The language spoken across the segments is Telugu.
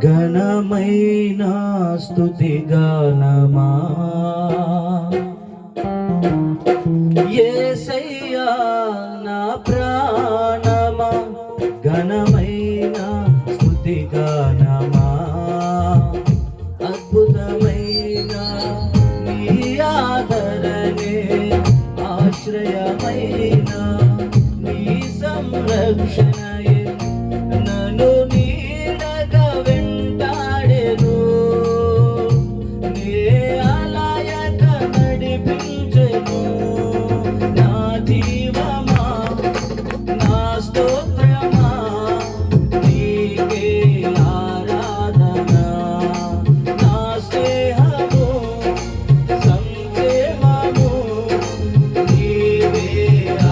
ఘనమైన స్తుతి గానమా యేసయ్యా నా ప్రాణమా ఘనమైన స్తుతి గానమా అద్భుతమైన నీ ఆదరణే ఆశ్రయమైన నీ సంరక్షణయే నన్ను నీడగా వెంటాడెను నీ ఆలయక నడిపించెను నా జీవమా నా స్తోత్రమా నీకే ఆరాధన నా స్నేహము సంక్షేమము నీవే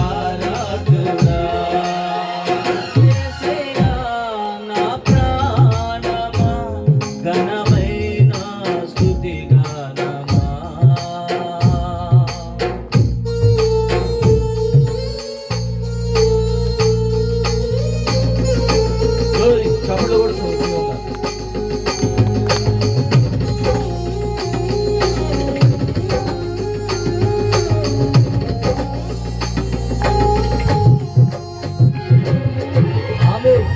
ఆరాధన యేసయ్యా నా ప్రాణమా ఘనమైన స్తుతి గానమా చప్పట్లు కొడుతూ ఆమేన్.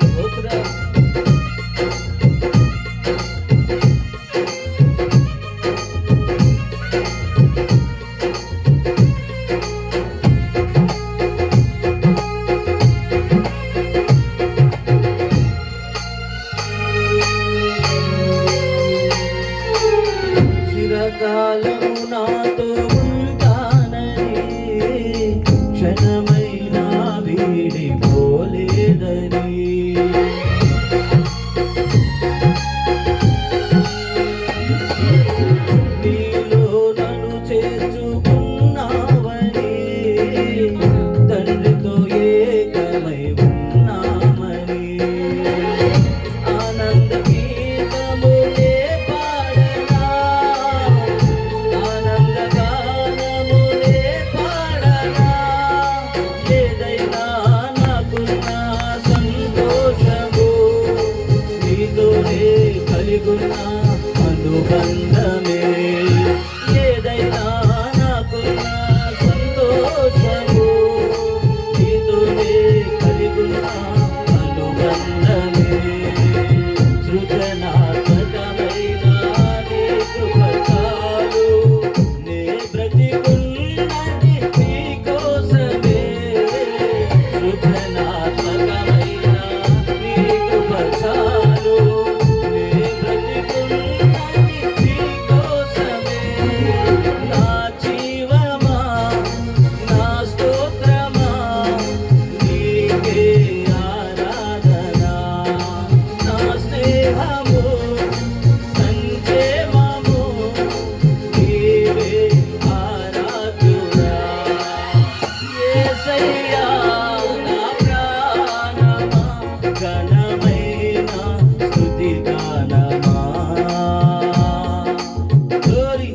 స్తోత్రం. చిరకాలము నాతో ఉంటానని క్షణమైనా వీడిపోలేదని నీలో నన్ను చేర్చుకున్నావని తండ్రితో ఏకమై ఉన్నామని ఆనంద గీతములే పాడనా ఆనంద గానములే పాడనా ఏదైనా నాకున్న సంతోషము నీతోనే కలిగున్న అనుబంధమే ఏదైనా నాకున్న సంతోషము నీతోనే కలిగున్న అనుబంధమే సృజనాత్మకమైన నీ కృప చాలు నే బ్రతికున్నది నీ కోసమే సృజనాత్మకమైన నీ కృప చాలు నే బ్రతికున్నది నీ కోసమే నా జీవమా నా స్తోత్రమా నీకే ఆరాధన నా స్నేహము సంక్షేమము నీవే ఆరాధుడా యేసయ్యా నా ప్రాణమా ఘనమైన స్తుతి గానమా glory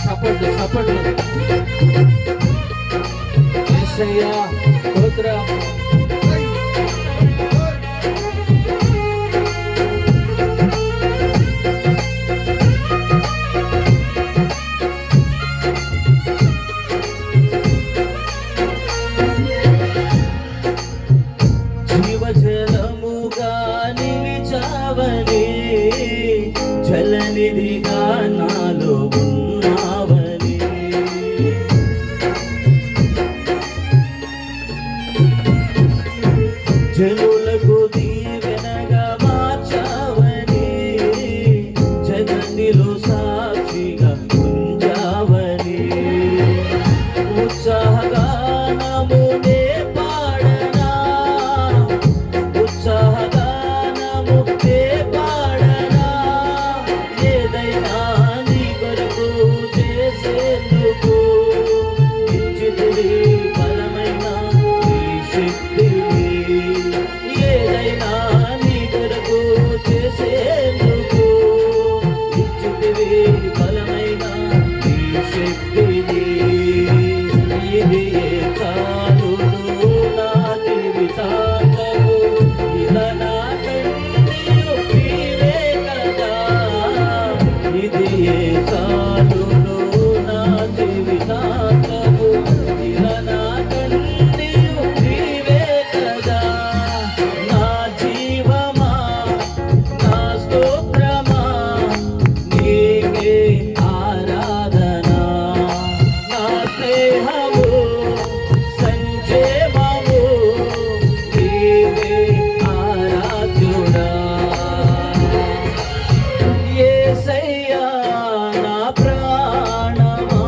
చప్పట్లు చప్పట్లు యేసయ్యా స్తోత్రం జీవజలముగా నిలిచావని జలనిధిగా నాలో ఉన్నావని జనులకు దీవెనగా మార్చావని జగనిలో ఇదియే చాలును నా జీవితాంతము ఇలా నాకన్నీయు నీవే కదా నా జీవమా నా స్తోత్రమా నీకే ఆరాధన నా స్నేహము సంజేమము నీవే ఆరాధ్యుడా యేసయ్యా నా ప్రాణమా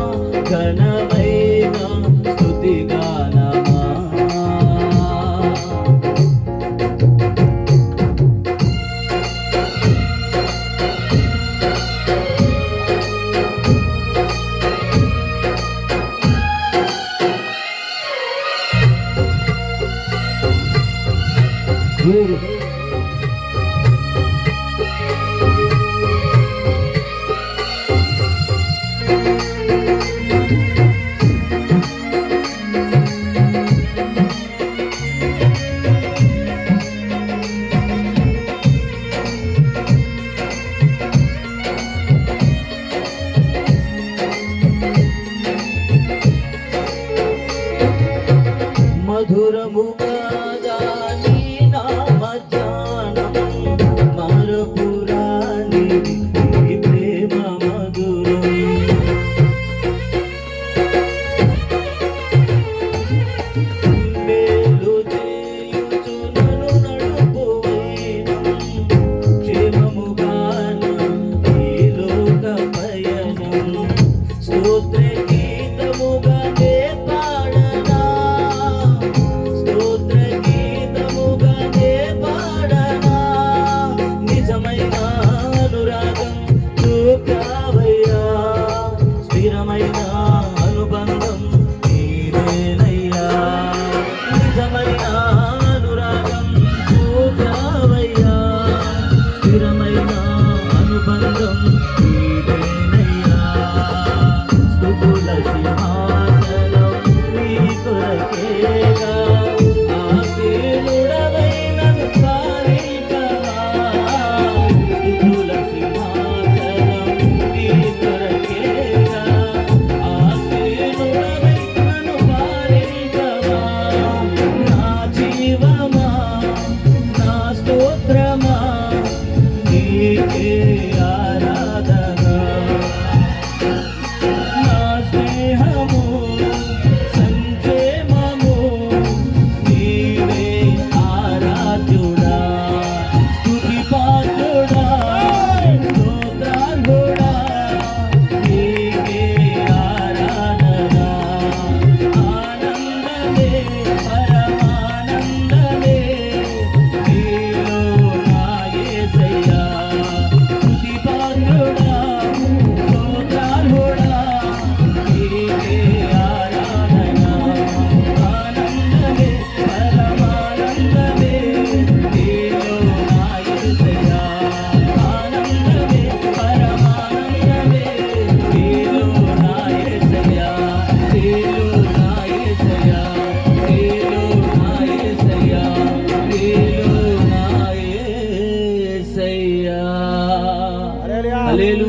ఘనమైన స్తుతిగానమా మధురముగా నీ నామ ధ్యానం మరపురాని నీ ప్రేమ మధురం మేలు చేయుచు నన్ను నడుపువైనం క్షేమముగాన ఈ లోక పయనం స్తోత్ర గీతముగా నే పాడనా స్తోత్ర గీతముగా నే పాడనా నిజమైన అనురాగం చూపావయ్యా స్థిరమైన అనుబంధం నీవేనయ్యా నిజమైన అనురాగం చూపావయ్యా స్థిరమైన అనుబంధం నీవేనయ్యా స్తుతుల సింహాసనం నీ కొరకేగా ఆశీనుడవై నన్ను పాలించవా స్తుతుల సింహాసనం నీ కొరకేగా ఆశీనుడవై నన్ను పాలించవా నా జీవమా నా స్తోత్రమా నీకే ఆరాధన నా స్నేహము సంజేమము నీవే ఆరాధ్యుడా స్తుతి పాత్రుడా స్తోత్రార్హుడా నీకే ఆరాధన ఆనందమే పరమానందమే నీలో నా యేసయ్యా స్తుతి పాత్రుడా స్తోత్రార్హుడా నీకే ఆరాధన ఆనందమే పరమానందమే నీలో నా యేసయ్యా ఆనందమే పరమానందమే నీలో నా యేసయ్యా నీలో నా యేసయ్యా నీలో నా యేసయ్యా నీలో నా యేసయ్యా హల్లెలూయా